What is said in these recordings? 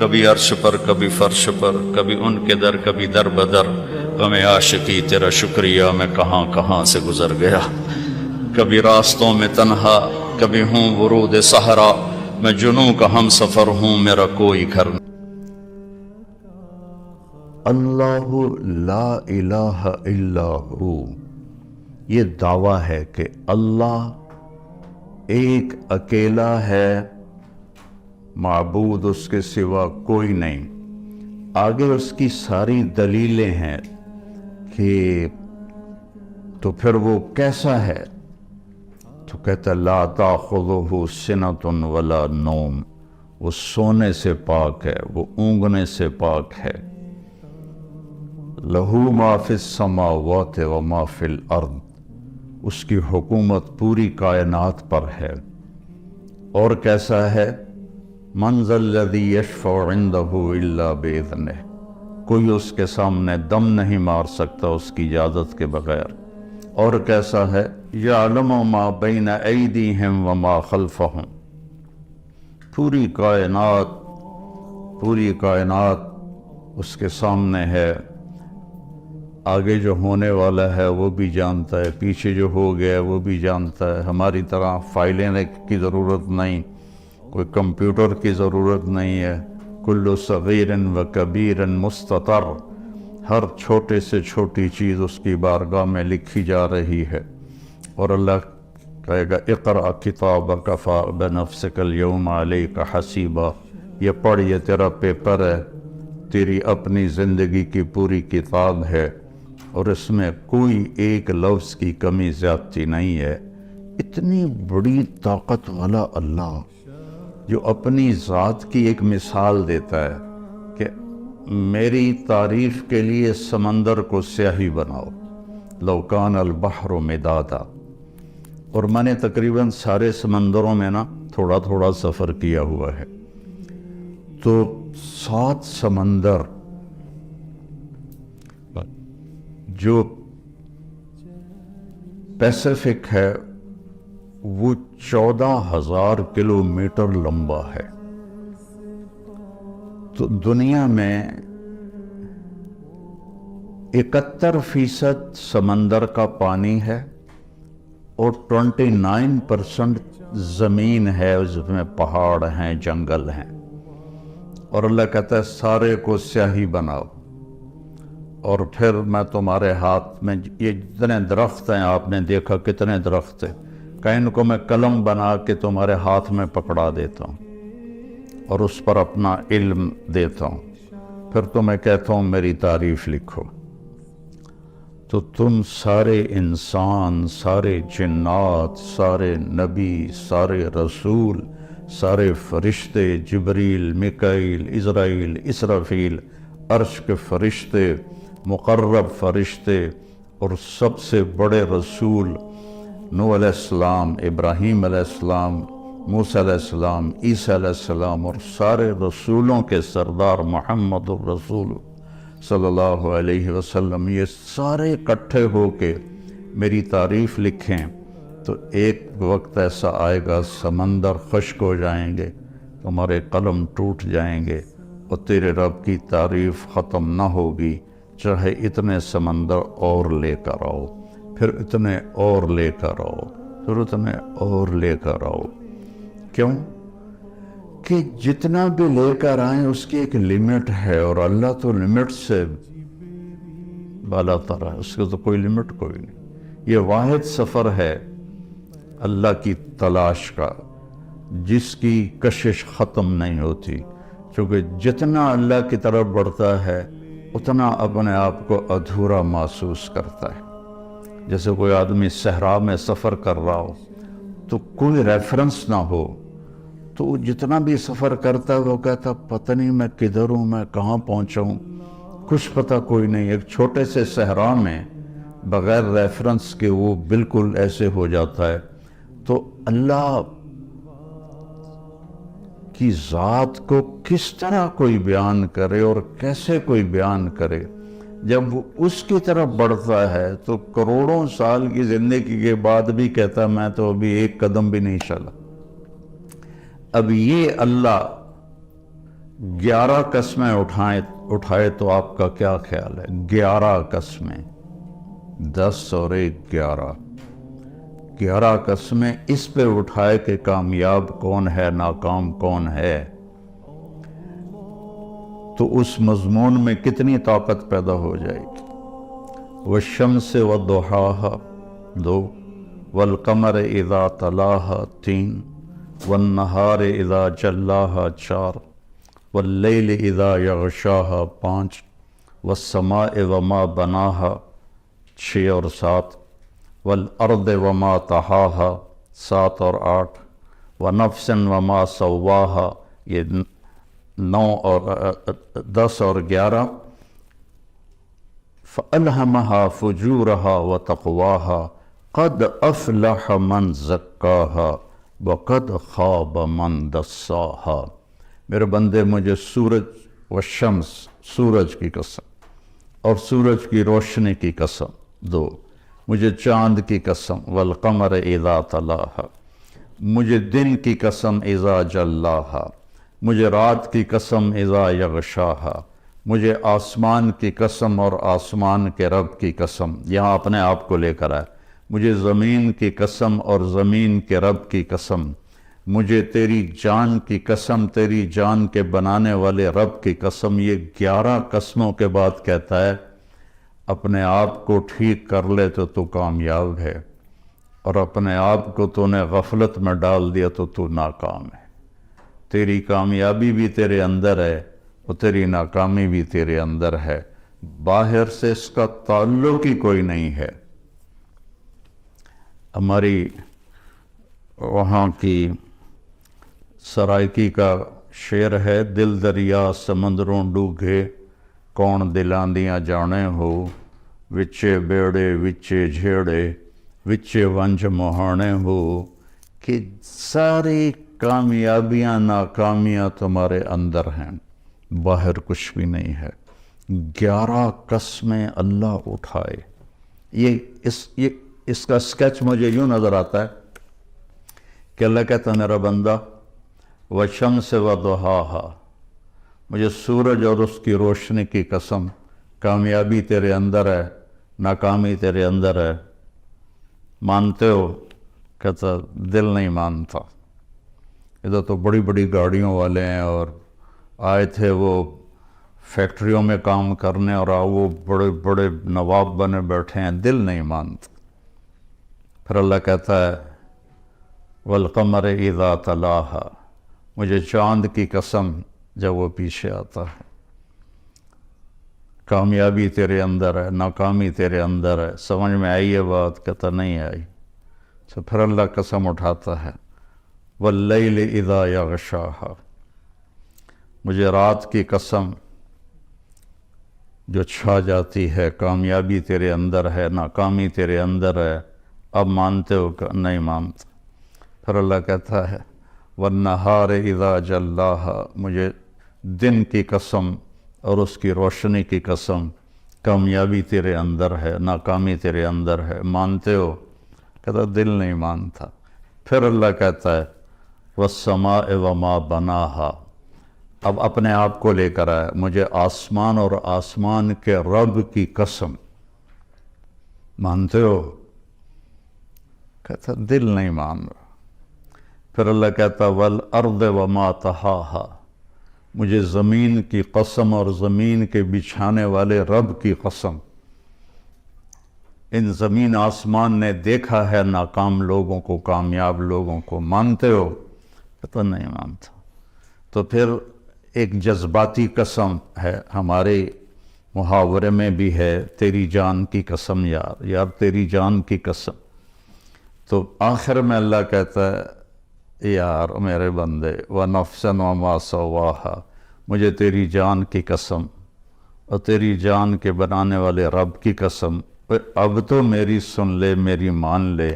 کبھی عرش پر کبھی فرش پر، کبھی ان کے در کبھی در بدر، غم عاشقی تیرا شکریہ میں کہاں کہاں سے گزر گیا، کبھی راستوں میں تنہا کبھی ہوں ورود صحرا، میں جنوں کا ہم سفر ہوں میرا کوئی گھر نہیں۔ اللہ لا الہ الا ہو، یہ دعویٰ ہے کہ اللہ ایک اکیلا ہے، معبود اس کے سوا کوئی نہیں۔ آگے اس کی ساری دلیلیں ہیں کہ تو پھر وہ کیسا ہے، تو کہتا لا تاخذہ سنۃ ولا نوم، وہ سونے سے پاک ہے، وہ اونگنے سے پاک ہے۔ لہو ما فی السماوات و ما فی الارض، اس کی حکومت پوری کائنات پر ہے۔ اور کیسا ہے؟ من ذا الذی یشفع عندہ الا باذنہ، کوئی اس کے سامنے دم نہیں مار سکتا اس کی اجازت کے بغیر۔ اور کیسا ہے؟ یعلم ما بین ایدیہم وما خلفہم، پوری کائنات اس کے سامنے ہے، آگے جو ہونے والا ہے وہ بھی جانتا ہے، پیچھے جو ہو گیا ہے وہ بھی جانتا ہے۔ ہماری طرح فائلیں کی ضرورت نہیں، کوئی کمپیوٹر کی ضرورت نہیں ہے۔ کل صغیر و کبیر مستطر، ہر چھوٹے سے چھوٹی چیز اس کی بارگاہ میں لکھی جا رہی ہے۔ اور اللہ کہے گا اقرأ کتابک کفیٰ بنفسک اليوم علیک حسیبا، یہ پڑھ، یہ تیرا پیپر ہے، تیری اپنی زندگی کی پوری کتاب ہے، اور اس میں کوئی ایک لفظ کی کمی زیادتی نہیں ہے۔ اتنی بڑی طاقت والا اللہ جو اپنی ذات کی ایک مثال دیتا ہے کہ میری تعریف کے لیے سمندر کو سیاہی بناؤ، لو کان البحر مدادا۔ اور میں نے تقریباً سارے سمندروں میں تھوڑا تھوڑا سفر کیا ہوا ہے، تو 7 سمندر جو پیسیفک ہے وہ 14,000 کلومیٹر لمبا ہے۔ تو دنیا میں 71% سمندر کا پانی ہے اور 29% زمین ہے، اس میں پہاڑ ہیں، جنگل ہیں۔ اور اللہ کہتا ہے سارے کو سیاہی بناؤ، اور پھر میں تمہارے ہاتھ میں یہ جتنے درخت ہیں، آپ نے دیکھا کتنے درخت ہیں، کہ ان کو میں قلم بنا کے تمہارے ہاتھ میں پکڑا دیتا ہوں اور اس پر اپنا علم دیتا ہوں، پھر تمہیں کہتا ہوں میری تعریف لکھو۔ تو تم سارے انسان، سارے جنات، سارے نبی، سارے رسول، سارے فرشتے، جبریل، میکائیل، عزرائیل، اسرافیل، عرش کے فرشتے، مقرب فرشتے، اور سب سے بڑے رسول نوح علیہ السلام، ابراہیم علیہ السلام، موسیٰ علیہ السلام، عیسیٰ علیہ السلام، اور سارے رسولوں کے سردار محمد الرسول صلی اللہ علیہ وسلم، یہ سارے اکٹھے ہو کے میری تعریف لکھیں تو ایک وقت ایسا آئے گا سمندر خشک ہو جائیں گے، تمہارے قلم ٹوٹ جائیں گے، اور تیرے رب کی تعریف ختم نہ ہوگی، چاہے اتنے سمندر اور لے کر آؤ، پھر اتنے اور لے کر آؤ، پھر اتنے اور لے کر آؤ۔ کیوں؟ کہ جتنا بھی لے کر آئیں اس کی ایک لیمٹ ہے، اور اللہ تو لیمٹ سے بالا تر ہے، اس کے تو کوئی لیمٹ کوئی نہیں۔ یہ واحد سفر ہے اللہ کی تلاش کا، جس کی کشش ختم نہیں ہوتی، چونکہ جتنا اللہ کی طرف بڑھتا ہے اتنا اپنے آپ کو ادھورا محسوس کرتا ہے۔ جیسے کوئی آدمی صحرا میں سفر کر رہا ہو تو کوئی ریفرنس نہ ہو، تو وہ جتنا بھی سفر کرتا ہے وہ کہتا پتہ نہیں میں کدھر ہوں، میں کہاں پہنچا ہوں، کچھ پتہ کوئی نہیں۔ ایک چھوٹے سے صحرا میں بغیر ریفرنس کے وہ بالکل ایسے ہو جاتا ہے۔ تو اللہ کی ذات کو کس طرح کوئی بیان کرے اور کیسے کوئی بیان کرے؟ جب وہ اس کی طرف بڑھتا ہے تو کروڑوں سال کی زندگی کے بعد بھی کہتا میں تو ابھی ایک قدم بھی نہیں چلا۔ اب یہ اللہ 11 قسمیں اٹھائے تو آپ کا کیا خیال ہے؟ 11 قسمیں، 10 اور 1 11 قسمیں اس پہ اٹھائے کہ کامیاب کون ہے، ناکام کون ہے، تو اس مضمون میں کتنی طاقت پیدا ہو جائے گی۔ والشمس والضحاها 2، والقمر اذا تلاها 3، والنہار اذا جلاها 4، واللیل اذا یغشاها 5، والسماء وما بناها 6 اور 7، والارض وما طحاها 7 اور 8، ونفس وما سواها یہ 9 اور 10 اور 11، فألہمها فجورها وتقواها قد افلح من زکاها وقد خاب من دساها۔ میرے بندے مجھے سورج والشمس، سورج کی قسم اور سورج کی روشنی کی قسم 2، مجھے چاند کی قسم والقمر اذا تلاها، مجھے دن کی قسم اذا جلاها، مجھے رات کی قسم اذا یغشاها، مجھے آسمان کی قسم اور آسمان کے رب کی قسم، یہاں اپنے آپ کو لے کر آئے، مجھے زمین کی قسم اور زمین کے رب کی قسم، مجھے تیری جان کی قسم، تیری جان کے بنانے والے رب کی قسم۔ یہ 11 قسموں کے بعد کہتا ہے اپنے آپ کو ٹھیک کر لے تو کامیاب ہے، اور اپنے آپ کو تو نے غفلت میں ڈال دیا تو ناکام ہے۔ تیری کامیابی بھی تیرے اندر ہے اور تیری ناکامی بھی تیرے اندر ہے، باہر سے اس کا تعلق ہی کوئی نہیں ہے۔ ہماری وہاں کی سرائکی کا شعر ہے، دل دریا سمندروں ڈوگے کون دلاندیاں جانے ہو، وچے بیڑے وچے جھیڑے وچے ونج مہانے ہو، کہ ساری کامیابیاں ناکامیاں تمہارے اندر ہیں، باہر کچھ بھی نہیں ہے۔ 11 قسمیں اللہ اٹھائے۔ یہ اس کا سکیچ مجھے یوں نظر آتا ہے کہ اللہ کہتا ہے میرا بندہ والشمس وضحاها، مجھے سورج اور اس کی روشنی کی قسم، کامیابی تیرے اندر ہے، ناکامی تیرے اندر ہے، مانتے ہو؟ کہتا دل نہیں مانتا۔ ادھر تو بڑی بڑی گاڑیوں والے ہیں اور آئے تھے وہ فیکٹریوں میں کام کرنے، اور وہ بڑے بڑے نواب بنے بیٹھے ہیں، دل نہیں مانتا۔ پھر اللہ کہتا ہے والقمر اذا تلاها، مجھے چاند کی قسم جب وہ پیچھے آتا ہے، کامیابی تیرے اندر ہے، ناکامی تیرے اندر ہے۔ سمجھ میں آئی یہ بات؟ کہتا نہیں آئی۔ تو پھر اللہ قسم اٹھاتا ہے واللیل اذا یغشاها، مجھے رات کی قسم جو چھا جاتی ہے، کامیابی تیرے اندر ہے، ناکامی تیرے اندر ہے، اب مانتے ہو کہ نہیں مانتے؟ پھر اللہ کہتا ہے والنہار اذا جلاها، مجھے دن کی قسم اور اس کی روشنی کی قسم، کامیابی تیرے اندر ہے، ناکامی تیرے اندر ہے، مانتے ہو؟ کہتا دل نہیں مانتا۔ پھر اللہ کہتا ہے والسماء وما بناها، اب اپنے آپ کو لے کر آئے، مجھے آسمان اور آسمان کے رب کی قسم، مانتے ہو؟ کہتا دل نہیں مان رہا۔ پھر اللہ کہتا والارض وما طحاها، مجھے زمین کی قسم اور زمین کے بچھانے والے رب کی قسم، ان زمین آسمان نے دیکھا ہے ناکام لوگوں کو، کامیاب لوگوں کو، مانتے ہو؟ کہتا نہیں مانتا۔ تو پھر ایک جذباتی قسم ہے، ہمارے محاورے میں بھی ہے، تیری جان کی قسم یار، یار تیری جان کی قسم۔ تو آخر میں اللہ کہتا ہے یار میرے بندے وَنَفْسًا وَمَا سَوَّاهَا، مجھے تیری جان کی قسم اور تیری جان کے بنانے والے رب کی قسم، اب تو میری سن لے، میری مان لے،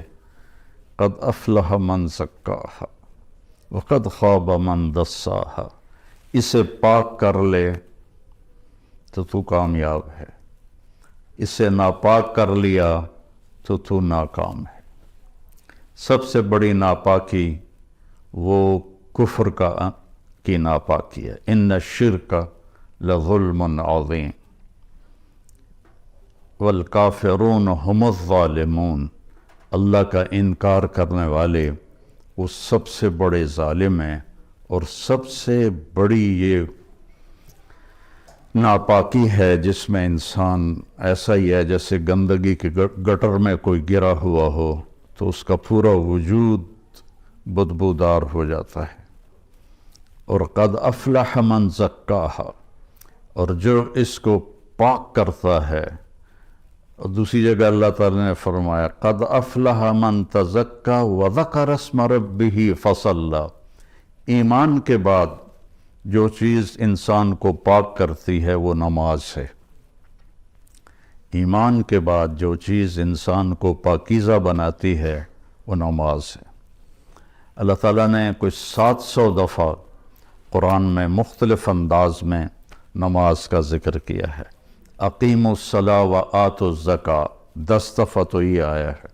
قد افلح من زکاها وقد خاب من دساها، اسے پاک کر لے تو کامیاب ہے، اسے ناپاک کر لیا تو ناکام ہے۔ سب سے بڑی ناپاکی وہ کفر کا کی ناپاکی ہے۔ ان الشرک لظلم عظیم والکافرون هم الظالمون، اللہ کا انکار کرنے والے وہ سب سے بڑے ظالم ہیں، اور سب سے بڑی یہ ناپاکی ہے جس میں انسان ایسا ہی ہے جیسے گندگی کے گٹر میں کوئی گرا ہوا ہو تو اس کا پورا وجود بدبودار ہو جاتا ہے۔ اور قد افلح من زکاہا، اور جو اس کو پاک کرتا ہے، اور دوسری جگہ اللہ تعالیٰ نے فرمایا قد افلح من تزکا وذکر اسم ربہ فصلی، ایمان کے بعد جو چیز انسان کو پاک کرتی ہے وہ نماز ہے۔ ایمان کے بعد جو چیز انسان کو پاکیزہ بناتی ہے وہ نماز ہے۔ اللہ تعالیٰ نے کوئی 700 دفعہ قرآن میں مختلف انداز میں نماز کا ذکر کیا ہے۔ اقیموا الصلاۃ وآتوا الزکاۃ 10 دفعہ تو یہ آیا ہے،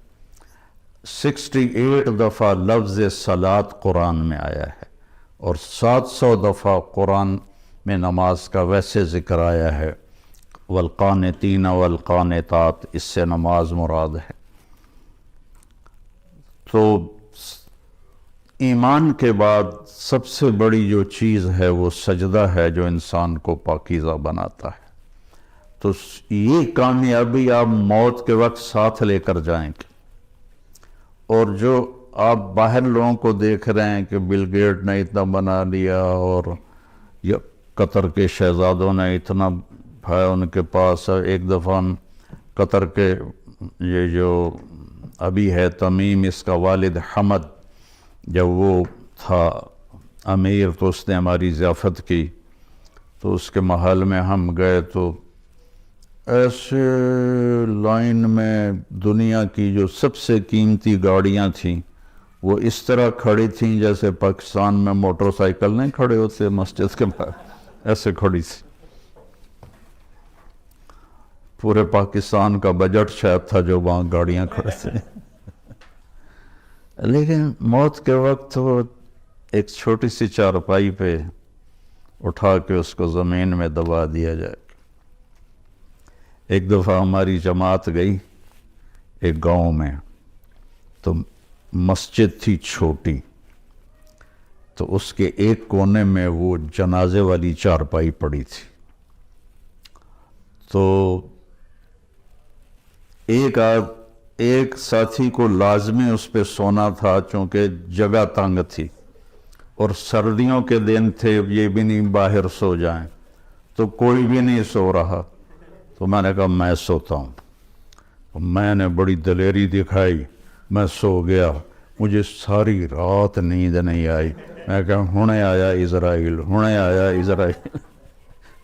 68 دفعہ لفظ صلاۃ قرآن میں آیا ہے، اور 700 دفعہ قرآن میں نماز کا ویسے ذکر آیا ہے، والقانتین والقانتات، اس سے نماز مراد ہے۔ تو ایمان کے بعد سب سے بڑی جو چیز ہے وہ سجدہ ہے جو انسان کو پاکیزہ بناتا ہے۔ تو یہ کامیابی آپ موت کے وقت ساتھ لے کر جائیں گے۔ اور جو آپ باہر لوگوں کو دیکھ رہے ہیں کہ بل گیٹ نے اتنا بنا لیا، اور یہ قطر کے شہزادوں نے اتنا ہے ان کے پاس، ایک دفعہ قطر کے یہ جو ابھی ہے تمیم، اس کا والد حمد، جب وہ تھا امیر تو اس نے ہماری ضیافت کی، تو اس کے محل میں ہم گئے تو ایسے لائن میں دنیا کی جو سب سے قیمتی گاڑیاں تھیں وہ اس طرح کھڑی تھیں جیسے پاکستان میں موٹر سائیکل نہیں کھڑے ہوتے مسجد کے باہر، ایسے کھڑی تھی۔ پورے پاکستان کا بجٹ شاید تھا جو وہاں گاڑیاں کھڑے تھے۔ لیکن موت کے وقت وہ ایک چھوٹی سی چارپائی پہ اٹھا کے اس کو زمین میں دبا دیا جائے۔ ایک دفعہ ہماری جماعت گئی ایک گاؤں میں، تو مسجد تھی چھوٹی، تو اس کے ایک کونے میں وہ جنازے والی چارپائی پڑی تھی۔ تو ایک ساتھی کو لازمی اس پہ سونا تھا چونکہ جگہ تنگ تھی، اور سردیوں کے دن تھے، یہ بھی نہیں باہر سو جائیں، تو کوئی بھی نہیں سو رہا۔ تو میں نے کہا میں سوتا ہوں۔ میں نے بڑی دلیری دکھائی، میں سو گیا، مجھے ساری رات نیند نہیں آئی۔ میں کہا ہونے آیا اسرائیل، ہونے آیا اسرائیل۔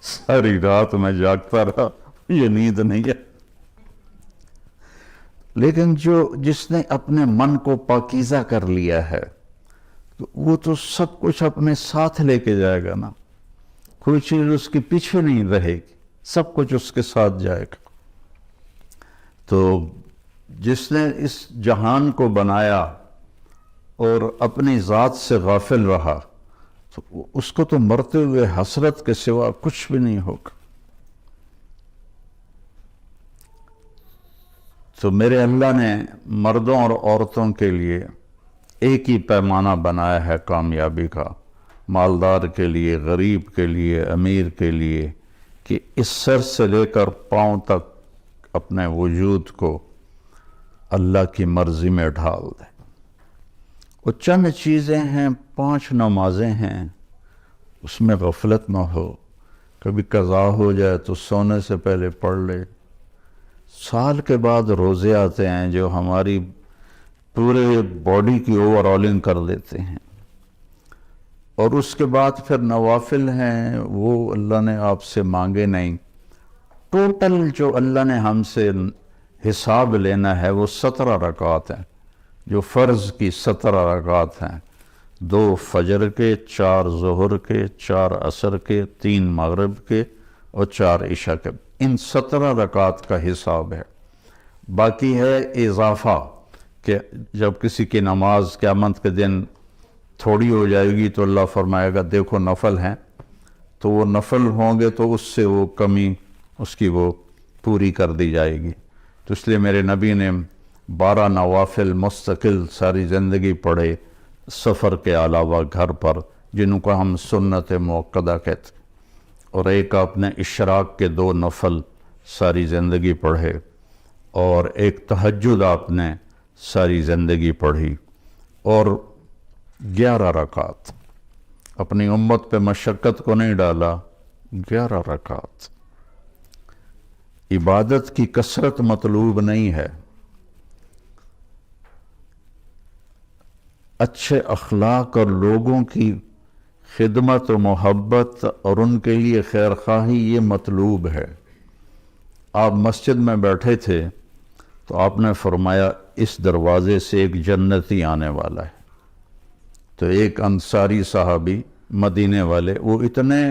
ساری رات میں جاگتا رہا، یہ نیند نہیں ہے۔ لیکن جس نے اپنے من کو پاکیزہ کر لیا ہے وہ تو سب کچھ اپنے ساتھ لے کے جائے گا نا، کوئی چیز اس کے پیچھے نہیں رہے گی، سب کچھ اس کے ساتھ جائے گا۔ تو جس نے اس جہان کو بنایا اور اپنی ذات سے غافل رہا تو اس کو تو مرتے ہوئے حسرت کے سوا کچھ بھی نہیں ہوگا۔ تو میرے اللہ نے مردوں اور عورتوں کے لیے ایک ہی پیمانہ بنایا ہے کامیابی کا، مالدار کے لیے، غریب کے لیے، امیر کے لیے، کہ اس سر سے لے کر پاؤں تک اپنے وجود کو اللہ کی مرضی میں ڈھال دے۔ وہ چند چیزیں ہیں، 5 نمازیں ہیں، اس میں غفلت نہ ہو، کبھی قضا ہو جائے تو سونے سے پہلے پڑھ لے۔ سال کے بعد روزے آتے ہیں جو ہماری پورے باڈی کی اوور آلنگ کر دیتے ہیں، اور اس کے بعد پھر نوافل ہیں، وہ اللہ نے آپ سے مانگے نہیں۔ ٹوٹل جو اللہ نے ہم سے حساب لینا ہے وہ 17 رکعات ہیں، جو فرض کی 17 رکعات ہیں، 2 فجر کے، 4 ظہر کے، 4 عصر کے، 3 مغرب کے اور 4 عشاء کے، ان 17 رکعات کا حساب ہے۔ باقی ہے اضافہ، کہ جب کسی کی نماز قیامت کے دن تھوڑی ہو جائے گی تو اللہ فرمائے گا دیکھو نفل ہیں، تو وہ نفل ہوں گے تو اس سے وہ کمی اس کی وہ پوری کر دی جائے گی۔ تو اس لیے میرے نبی نے 12 نوافل مستقل ساری زندگی پڑھے سفر کے علاوہ گھر پر، جن کو ہم سنت مؤکدہ کہتے، اور ایک آپ نے اشراق کے 2 نفل ساری زندگی پڑھے، اور ایک تہجد آپ نے ساری زندگی پڑھی، اور 11 رکعت۔ اپنی امت پہ مشقت کو نہیں ڈالا، 11 رکعت۔ عبادت کی کثرت مطلوب نہیں ہے، اچھے اخلاق اور لوگوں کی خدمت و محبت اور ان کے لیے خیر خواہی یہ مطلوب ہے۔ آپ مسجد میں بیٹھے تھے تو آپ نے فرمایا اس دروازے سے ایک جنتی آنے والا ہے، تو ایک انصاری صحابی مدینے والے، وہ اتنے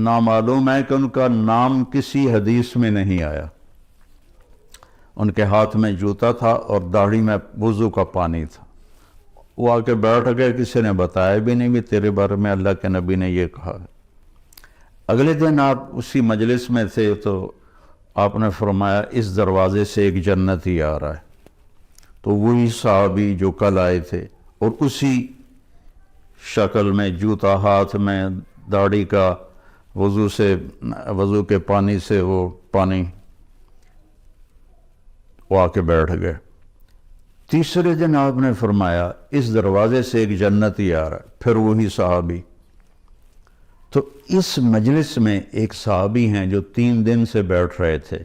نامعلوم ہے کہ ان کا نام کسی حدیث میں نہیں آیا، ان کے ہاتھ میں جوتا تھا اور داڑھی میں وضو کا پانی تھا، وہ آ کے بیٹھ گئے، کسی نے بتایا بھی نہیں بھی تیرے بارے میں اللہ کے نبی نے یہ کہا۔ اگلے دن آپ اسی مجلس میں تھے تو آپ نے فرمایا اس دروازے سے ایک جنتی آ رہا ہے، تو وہی صحابی جو کل آئے تھے اور اسی شکل میں جوتا ہاتھ میں، داڑھی کا وضو کے پانی سے وہ پانی، وہ آ کے بیٹھ گئے۔ تیسرے دن آپ نے فرمایا اس دروازے سے ایک جنتی آ رہا ہے، پھر وہی صحابی۔ تو اس مجلس میں ایک صحابی ہیں جو 3 دن سے بیٹھ رہے تھے،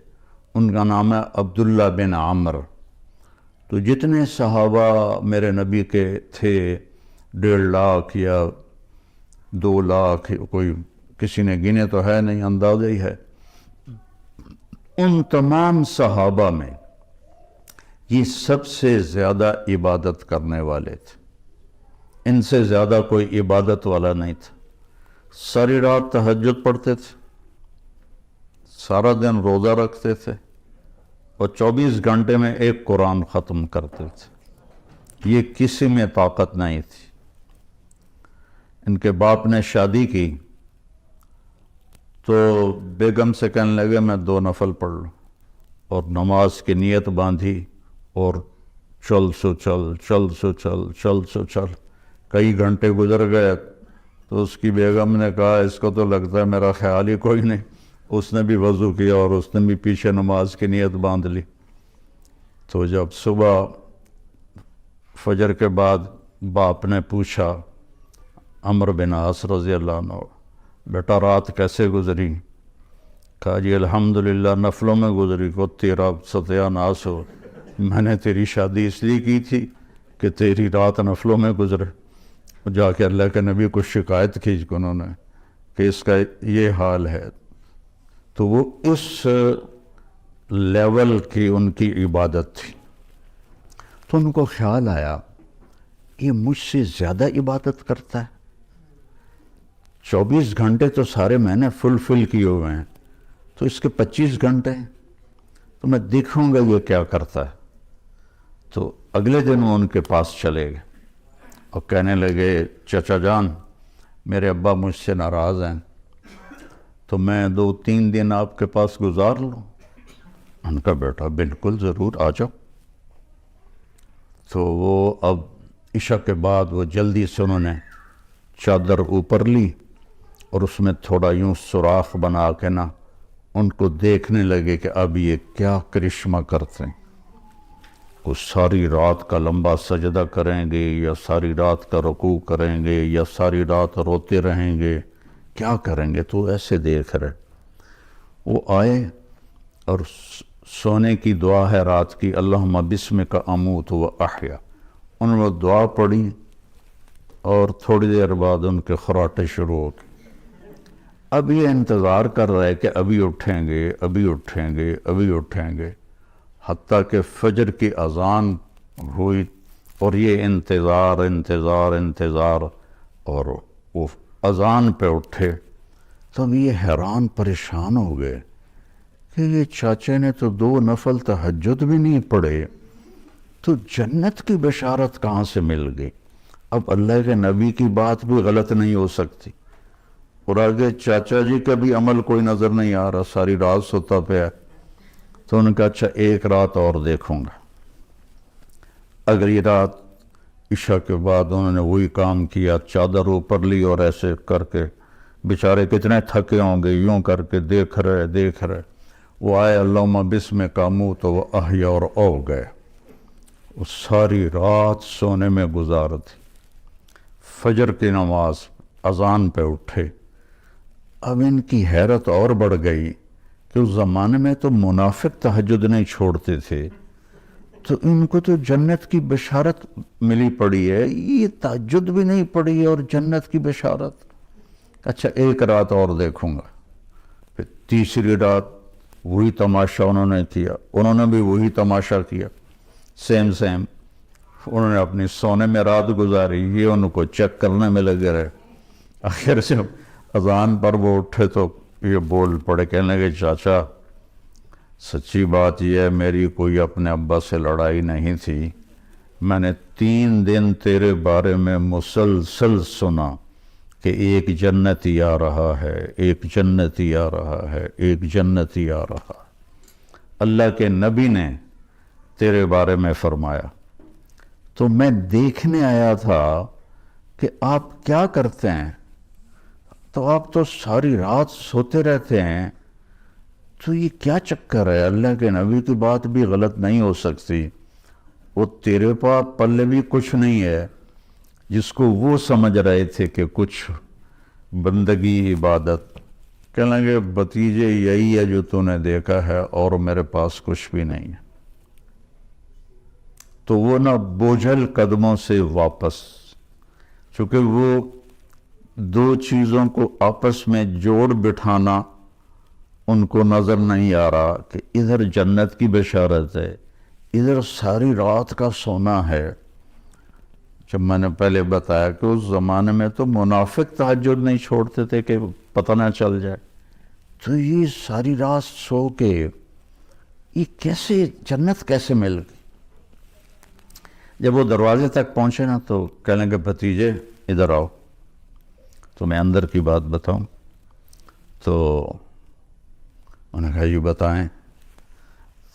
ان کا نام ہے عبداللہ بن عامر۔ تو جتنے صحابہ میرے نبی کے تھے 1.5 لاکھ یا 2 لاکھ، کوئی کسی نے گنے تو ہے نہیں، اندازہ ہی ہے، ان تمام صحابہ میں یہ سب سے زیادہ عبادت کرنے والے تھے، ان سے زیادہ کوئی عبادت والا نہیں تھا۔ ساری رات تہجد پڑھتے تھے، سارا دن روزہ رکھتے تھے، اور 24 گھنٹے میں ایک قرآن ختم کرتے تھے۔ یہ کسی میں طاقت نہیں تھی۔ ان کے باپ نے شادی کی تو بیگم سے کہنے لگے میں 2 نفل پڑھ لوں، اور نماز کی نیت باندھی، اور چل سو چل کئی گھنٹے گزر گئے، تو اس کی بیگم نے کہا اس کو تو لگتا ہے میرا خیال ہی کوئی نہیں، اس نے بھی وضو کیا اور اس نے بھی پیچھے نماز کی نیت باندھ لی۔ تو جب صبح فجر کے بعد باپ نے پوچھا عمرو بن عاص رضی اللہ عنہ، بیٹا رات کیسے گزری؟ کہا جی الحمدللہ نفلوں میں گزری، کو تیرا ستیہ ناس ہو، میں نے تیری شادی اس لیے کی تھی کہ تیری رات نفلوں میں گزرے۔ جا کے اللہ کے نبی کو شکایت کی انہوں نے کہ اس کا یہ حال ہے۔ تو وہ اس لیول کی ان کی عبادت تھی۔ تو ان کو خیال آیا یہ مجھ سے زیادہ عبادت کرتا ہے، 24 گھنٹے تو سارے میں نے فل کیے ہوئے ہیں، تو اس کے 25 گھنٹے ہیں، تو میں دیکھوں گا یہ کیا کرتا ہے۔ تو اگلے دن وہ ان کے پاس چلے گئے اور کہنے لگے چچا جان میرے ابا مجھ سے ناراض ہیں، تو میں 2-3 دن آپ کے پاس گزار لوں؟ ان کا بیٹا بالکل ضرور آ جاؤ۔ تو وہ اب عشاء کے بعد وہ جلدی سے انہوں نے چادر اوپر لی اور اس میں تھوڑا یوں سوراخ بنا کے نا ان کو دیکھنے لگے کہ اب یہ کیا کرشمہ کرتے ہیں، وہ ساری رات کا لمبا سجدہ کریں گے یا ساری رات کا رکوع کریں گے یا ساری رات روتے رہیں گے، کیا کریں گے؟ تو ایسے دیکھ رہے۔ وہ آئے اور سونے کی دعا ہے رات کی، اللہم بسمک اموت و احیا، انہوں نے دعا پڑھی اور تھوڑی دیر بعد ان کے خراٹے شروع ہو گئے۔ اب یہ انتظار کر رہے کہ ابھی اٹھیں گے ابھی اٹھیں گے ابھی اٹھیں گے، حتیٰ کہ فجر کی اذان ہوئی اور یہ انتظار اور وہ اذان پہ اٹھے۔ تو اب یہ حیران پریشان ہو گئے کہ یہ چاچے نے تو 2 نفل تہجد بھی نہیں پڑھے، تو جنت کی بشارت کہاں سے مل گئی؟ اب اللہ کے نبی کی بات بھی غلط نہیں ہو سکتی، اور آگے چاچا جی کا بھی عمل کوئی نظر نہیں آ رہا، ساری رات سوتا پیا، تو انہوں نے کہا اچھا ایک رات اور دیکھوں گا۔ اگلی رات عشاء کے بعد انہوں نے وہی کام کیا، چادر اوپر لی اور ایسے کر کے، بیچارے کتنے تھکے ہوں گے، یوں کر کے دیکھ رہے، وہ آئے اللہم بسمک اموت و احیا اور او گئے۔ وہ ساری رات سونے میں گزار تھی، فجر کی نماز اذان پہ اٹھے۔ اب ان کی حیرت اور بڑھ گئی کہ اس زمانے میں تو منافق تہجد نہیں چھوڑتے تھے، تو ان کو تو جنت کی بشارت ملی پڑی ہے، یہ تہجد بھی نہیں پڑی اور جنت کی بشارت۔ اچھا ایک رات اور دیکھوں گا۔ پھر تیسری رات وہی تماشا انہوں نے کیا، انہوں نے بھی وہی تماشا کیا، سیم انہوں نے اپنی سونے میں رات گزاری، یہ ان کو چیک کرنے میں لگے رہے۔ آخر سے اذان پر وہ اٹھے تو یہ بول پڑے، کہنے لگے چاچا سچی بات یہ ہے میری کوئی اپنے ابا سے لڑائی نہیں تھی، میں نے 3 دن تیرے بارے میں مسلسل سنا کہ ایک جنتی آ رہا ہے، ایک جنتی آ رہا ہے، ایک جنتی آ رہا ہے۔ اللہ کے نبی نے تیرے بارے میں فرمایا، تو میں دیکھنے آیا تھا کہ آپ کیا کرتے ہیں، تو آپ تو ساری رات سوتے رہتے ہیں، تو یہ کیا چکر ہے؟ اللہ کے نبی کی بات بھی غلط نہیں ہو سکتی، وہ تیرے پاس پلے بھی کچھ نہیں ہے، جس کو وہ سمجھ رہے تھے کہ کچھ بندگی عبادت۔ کہنے لگے بھتیجے یہی ہے جو تو نے دیکھا ہے، اور میرے پاس کچھ بھی نہیں ہے۔ تو وہ نہ بوجھل قدموں سے واپس، چونکہ وہ 2 چیزوں کو آپس میں جوڑ بٹھانا ان کو نظر نہیں آ رہا کہ ادھر جنت کی بشارت ہے، ادھر ساری رات کا سونا ہے۔ جب میں نے پہلے بتایا کہ اس زمانے میں تو منافق تہجد نہیں چھوڑتے تھے کہ پتہ نہ چل جائے، تو یہ ساری رات سو کے یہ کیسے جنت کیسے مل گئی؟ جب وہ دروازے تک پہنچے نا تو کہنے لگے بھتیجے ادھر آؤ، تو میں اندر کی بات بتاؤں، تو انہوں نے کہا یہ بتائیں،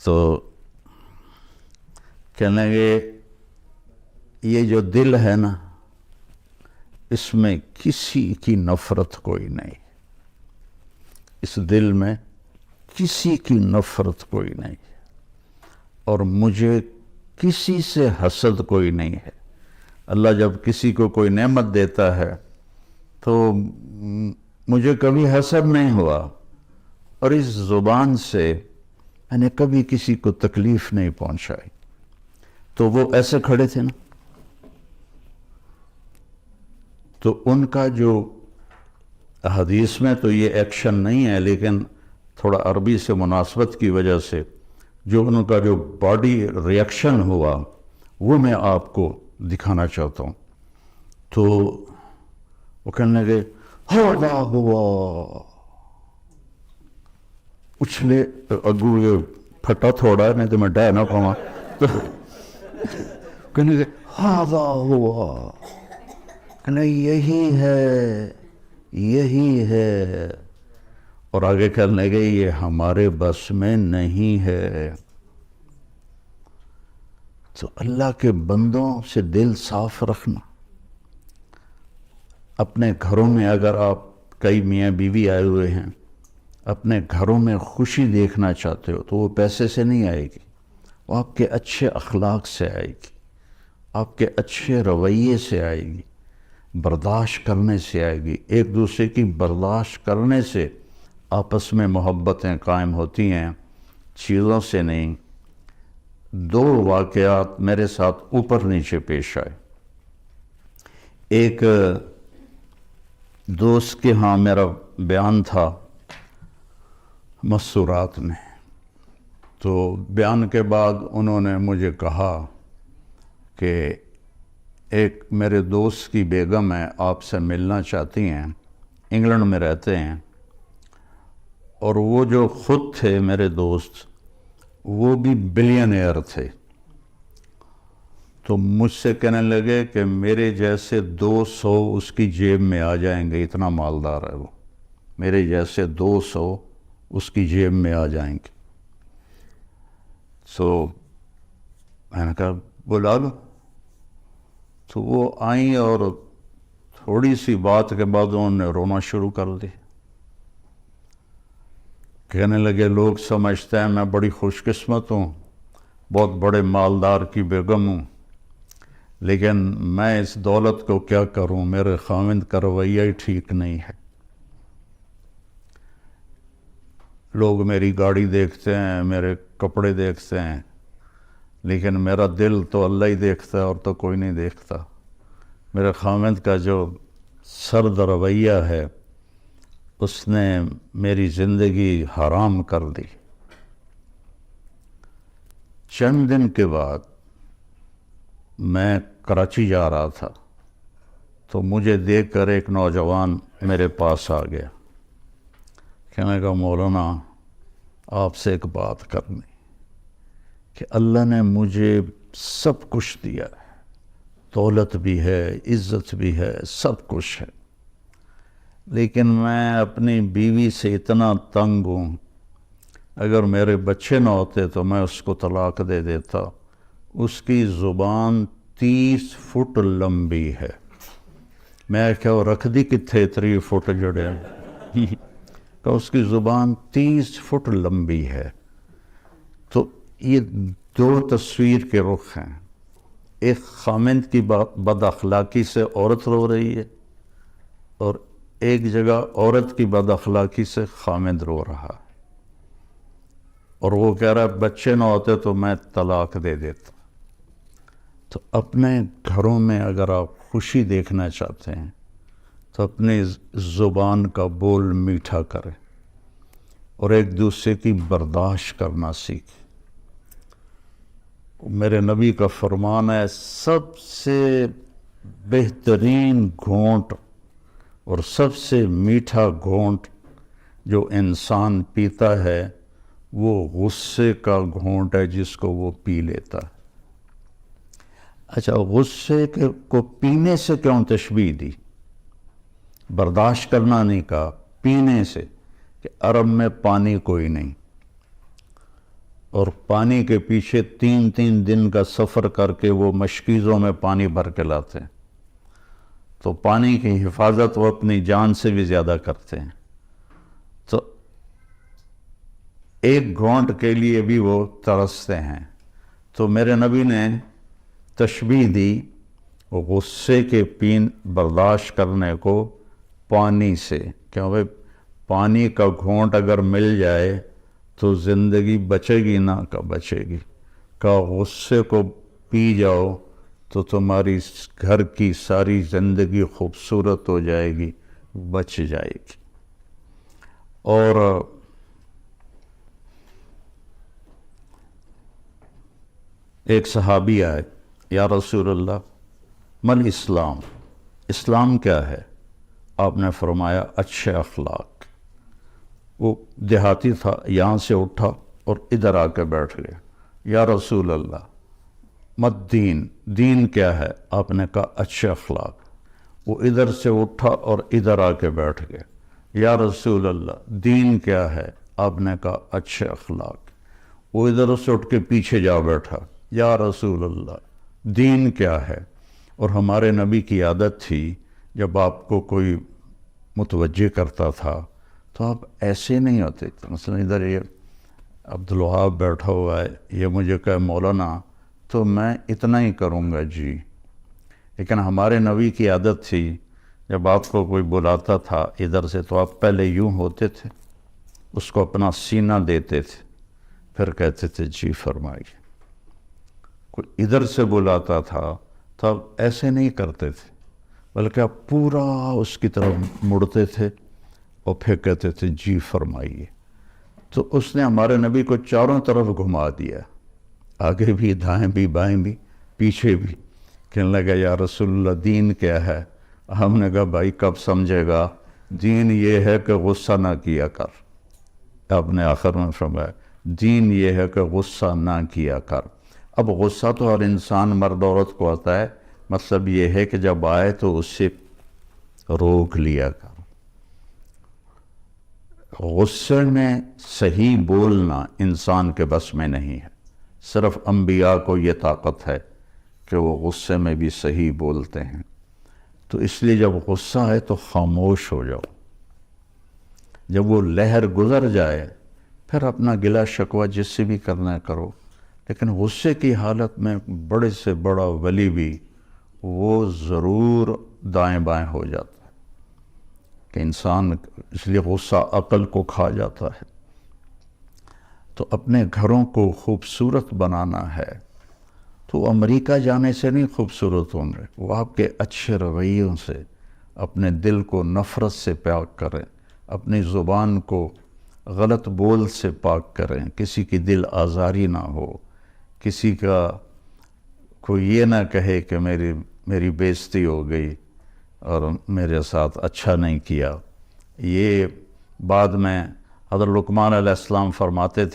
تو کہنے لگے یہ جو دل ہے نا اس میں کسی کی نفرت کوئی نہیں، اس دل میں کسی کی نفرت کوئی نہیں، اور مجھے کسی سے حسد کوئی نہیں ہے۔ اللہ جب کسی کو کوئی نعمت دیتا ہے تو مجھے کبھی حسد نہیں ہوا، اور اس زبان سے میں نے کبھی کسی کو تکلیف نہیں پہنچائی۔ تو وہ ایسے کھڑے تھے نا، تو ان کا جو حدیث میں تو یہ ایکشن نہیں ہے، لیکن تھوڑا عربی سے مناسبت کی وجہ سے جو ان کا جو باڈی ریئیکشن ہوا وہ میں آپ کو دکھانا چاہتا ہوں۔ تو وہ کہنے لگے ہوا ہوا، اچھلے اگو یہ پھٹا تھوڑا ہے نہیں تو میں ڈہ نہ پاؤں، تو کہنے لگے ہوا ہوا، کہنے یہی ہے یہی ہے، اور آگے کہنے لگے یہ ہمارے بس میں نہیں ہے۔ تو اللہ کے بندوں سے دل صاف رکھنا۔ اپنے گھروں میں اگر آپ کئی میاں بیوی آئے ہوئے ہیں، اپنے گھروں میں خوشی دیکھنا چاہتے ہو تو وہ پیسے سے نہیں آئے گی، وہ آپ کے اچھے اخلاق سے آئے گی، آپ کے اچھے رویے سے آئے گی، برداشت کرنے سے آئے گی۔ ایک دوسرے کی برداشت کرنے سے آپس میں محبتیں قائم ہوتی ہیں، چیزوں سے نہیں۔ 2 واقعات میرے ساتھ اوپر نیچے پیش آئے۔ ایک دوست کے ہاں میرا بیان تھا مسورات میں، تو بیان کے بعد انہوں نے مجھے کہا کہ ایک میرے دوست کی بیگم ہے، آپ سے ملنا چاہتی ہیں، انگلینڈ میں رہتے ہیں، اور وہ جو خود تھے میرے دوست وہ بھی بلینئر تھے، تو مجھ سے کہنے لگے کہ میرے جیسے 200 اس کی جیب میں آ جائیں گے، اتنا مالدار ہے وہ، میرے جیسے 200 اس کی جیب میں آ جائیں گے۔ سو میں نے کہا بلا لو، تو وہ آئیں اور تھوڑی سی بات کے بعد انہوں نے رونا شروع کر دی۔ کہنے لگے لوگ سمجھتے ہیں میں بڑی خوش قسمت ہوں، بہت بڑے مالدار کی بیگم ہوں، لیکن میں اس دولت کو کیا کروں، میرے خاوند کا رویہ ہی ٹھیک نہیں ہے۔ لوگ میری گاڑی دیکھتے ہیں، میرے کپڑے دیکھتے ہیں، لیکن میرا دل تو اللہ ہی دیکھتا ہے اور تو کوئی نہیں دیکھتا۔ میرے خاوند کا جو سرد رویہ ہے اس نے میری زندگی حرام کر دی۔ چند دن کے بعد میں کراچی جا رہا تھا تو مجھے دیکھ کر ایک نوجوان میرے پاس آ گیا، کہنے لگا مولانا آپ سے ایک بات کرنی کہ اللہ نے مجھے سب کچھ دیا ہے، دولت بھی ہے، عزت بھی ہے، سب کچھ ہے، لیکن میں اپنی بیوی سے اتنا تنگ ہوں، اگر میرے بچے نہ ہوتے تو میں اس کو طلاق دے دیتا۔ اس کی زبان 30 فٹ لمبی ہے۔ میں کیا رکھ دی کتنے 3 فٹ جڑے کہ اس کی زبان 30 فٹ لمبی ہے۔ تو یہ 2 تصویر کے رخ ہیں، ایک خاوند کی بد اخلاقی سے عورت رو رہی ہے اور ایک جگہ عورت کی بد اخلاقی سے خاوند رو رہا ہے، اور وہ کہہ رہا ہے بچے نہ ہوتے تو میں طلاق دے دیتا۔ تو اپنے گھروں میں اگر آپ خوشی دیکھنا چاہتے ہیں تو اپنی زبان کا بول میٹھا کریں اور ایک دوسرے کی برداشت کرنا سیکھیں۔ میرے نبی کا فرمان ہے سب سے بہترین گھونٹ اور سب سے میٹھا گھونٹ جو انسان پیتا ہے وہ غصے کا گھونٹ ہے جس کو وہ پی لیتا ہے۔ اچھا، غصے کو پینے سے کیوں تشبیہ دی؟ برداشت کرنا نہیں کہا، پینے سے، کہ عرب میں پانی کوئی نہیں، اور پانی کے پیچھے 3 دن کا سفر کر کے وہ مشکیزوں میں پانی بھر کے لاتے ہیں، تو پانی کی حفاظت وہ اپنی جان سے بھی زیادہ کرتے ہیں، تو ایک گھونٹ کے لیے بھی وہ ترستے ہیں۔ تو میرے نبی نے تشبیہ دی غصے کے برداشت کرنے کو پانی سے، کیوں بھائی پانی کا گھونٹ اگر مل جائے تو زندگی بچے گی نہ کہ بچے گی، کہ غصے کو پی جاؤ تو تمہاری گھر کی ساری زندگی خوبصورت ہو جائے گی، بچ جائے گی۔ اور ایک صحابی آئے، یا رسول اللہ مل اسلام، اسلام کیا ہے؟ آپ نے فرمایا اچھے اخلاق۔ وہ دیہاتی تھا، یہاں سے اٹھا اور ادھر آ کے بیٹھ گیا، یا رسول اللہ مت دین، دین کیا ہے؟ آپ نے کہا اچھے اخلاق۔ وہ ادھر سے اٹھا اور ادھر آ کے بیٹھ گیا، یا رسول اللہ دین کیا ہے؟ آپ نے کہا اچھے اخلاق۔ وہ ادھر سے اٹھ کے پیچھے جا بیٹھا، یا رسول اللہ دین کیا ہے؟ اور ہمارے نبی کی عادت تھی جب آپ کو کوئی متوجہ کرتا تھا تو آپ ایسے نہیں ہوتے، مثلا ادھر یہ عبدالوہاب بیٹھا ہوا ہے، یہ مجھے کہے مولانا تو میں اتنا ہی کروں گا جی، لیکن ہمارے نبی کی عادت تھی جب آپ کو کوئی بلاتا تھا ادھر سے تو آپ پہلے یوں ہوتے تھے، اس کو اپنا سینہ دیتے تھے، پھر کہتے تھے جی فرمائیے۔ کوئی ادھر سے بلاتا تھا تو آپ ایسے نہیں کرتے تھے، بلکہ آپ پورا اس کی طرف مڑتے تھے اور پھر کہتے تھے جی فرمائیے۔ تو اس نے ہمارے نبی کو چاروں طرف گھما دیا، آگے بھی، دائیں بھی، بائیں بھی، پیچھے بھی۔ کہنے لگا یا رسول اللہ دین کیا ہے؟ ہم نے کہا بھائی کب سمجھے گا، دین یہ ہے کہ غصہ نہ کیا کر۔ آپ نے آخر میں فرمایا دین یہ ہے کہ غصہ نہ کیا کر، اب غصہ تو ہر انسان مرد عورت کو آتا ہے، مطلب یہ ہے کہ جب آئے تو اس سے روک لیا کر۔ غصے میں صحیح بولنا انسان کے بس میں نہیں ہے، صرف انبیاء کو یہ طاقت ہے کہ وہ غصے میں بھی صحیح بولتے ہیں۔ تو اس لیے جب غصہ آئے تو خاموش ہو جاؤ، جب وہ لہر گزر جائے پھر اپنا گلہ شکوہ جس سے بھی کرنا ہے کرو، لیکن غصے کی حالت میں بڑے سے بڑا ولی بھی وہ ضرور دائیں بائیں ہو جاتا ہے کہ انسان، اس لیے غصہ عقل کو کھا جاتا ہے۔ تو اپنے گھروں کو خوبصورت بنانا ہے تو امریکہ جانے سے نہیں خوبصورت ہوں گے، وہ آپ کے اچھے رویوں سے اپنے دل کو نفرت سے پاک کریں، اپنی زبان کو غلط بول سے پاک کریں، کسی کی دل آزاری نہ ہو، کسی کا کوئی یہ نہ کہے کہ میری بےزتی ہو گئی اور میرے ساتھ اچھا نہیں کیا۔ یہ بعد میں حضرت لقمان علیہ السلام فرماتے تھے